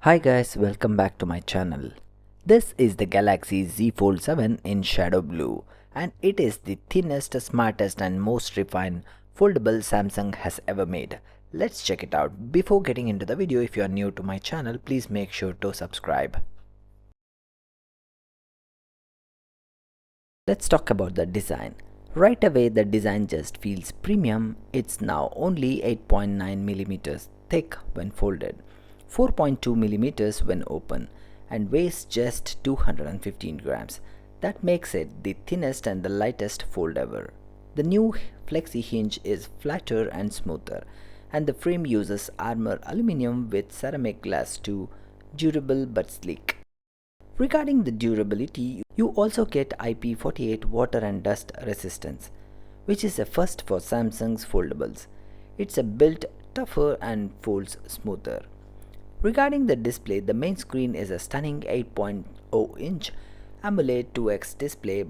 Hi guys, welcome back to my channel. This is the Galaxy Z Fold 7 in shadow blue, and it is the thinnest, smartest and most refined foldable Samsung has ever made. Let's check it out. Before getting into the video, if you are new to my channel, please make sure to subscribe. Let's talk about the design. Right away the design just feels premium. It's now only 8.9 mm thick when folded, 4.2 mm when open, and weighs just 215 grams. That makes it the thinnest and the lightest fold ever. The new flexi hinge is flatter and smoother, and the frame uses armor aluminum with ceramic glass too, durable but sleek. Regarding the durability, you also get IP48 water and dust resistance, which is a first for Samsung's foldables. It's a built tougher and folds smoother. Regarding the display, the main screen is a stunning 8.0-inch AMOLED 2X display,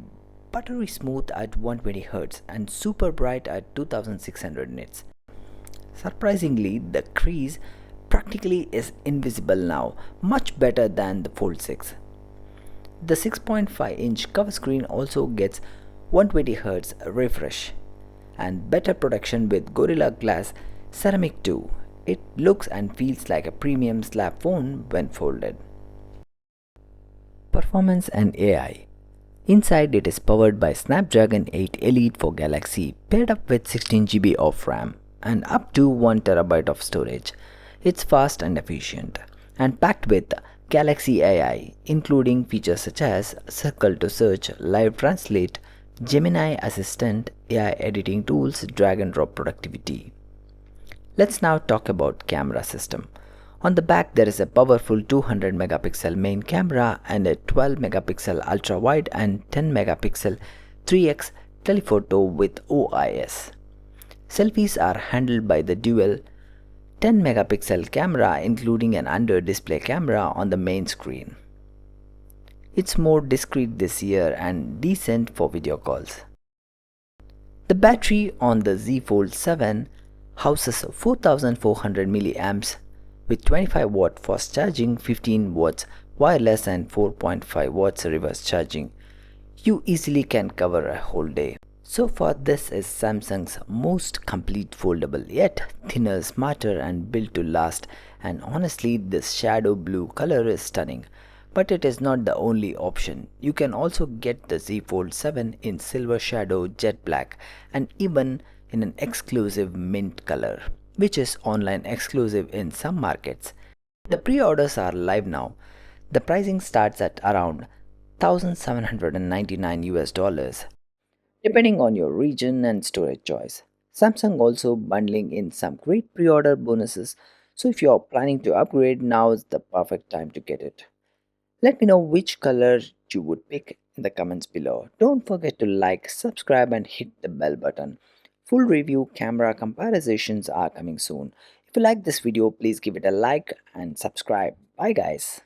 buttery smooth at 120Hz and super bright at 2600 nits. Surprisingly, the crease practically is invisible now, much better than the Fold 6. The 6.5-inch cover screen also gets 120Hz refresh and better protection with Gorilla Glass ceramic too. It looks and feels like a premium slab phone when folded. Performance and AI. Inside it is powered by Snapdragon 8 Elite for Galaxy, paired up with 16 GB of RAM and up to 1 TB of storage. It's fast and efficient and packed with Galaxy AI, including features such as Circle to Search, Live Translate, Gemini Assistant, AI editing tools, drag and drop productivity. Let's now talk about camera system. On the back there is a powerful 200 megapixel main camera and a 12 megapixel ultra wide and 10 megapixel 3x telephoto with OIS. Selfies are handled by the dual 10 megapixel camera, including an under display camera on the main screen. It's more discreet this year and decent for video calls. The battery on the Z Fold 7 houses 4400 milliamps with 25 watt fast charging, 15 watts wireless and 4.5 watts reverse charging. You easily can cover a whole day. So far, this is Samsung's most complete foldable, yet thinner, smarter and built to last, and honestly this shadow blue color is stunning. But it is not the only option. You can also get the Z Fold 7 in silver shadow, jet black and even in an exclusive mint color, which is online exclusive in some markets. The pre-orders are live now. The pricing starts at around $1,799 depending on your region and storage choice. Samsung also bundling in some great pre-order bonuses, so if you are planning to upgrade, now is the perfect time to get it. Let me know which color you would pick in the comments below. Don't forget to like, subscribe and hit the bell button. Full review camera comparisons are coming soon. If you like this video, please give it a like and subscribe. Bye guys.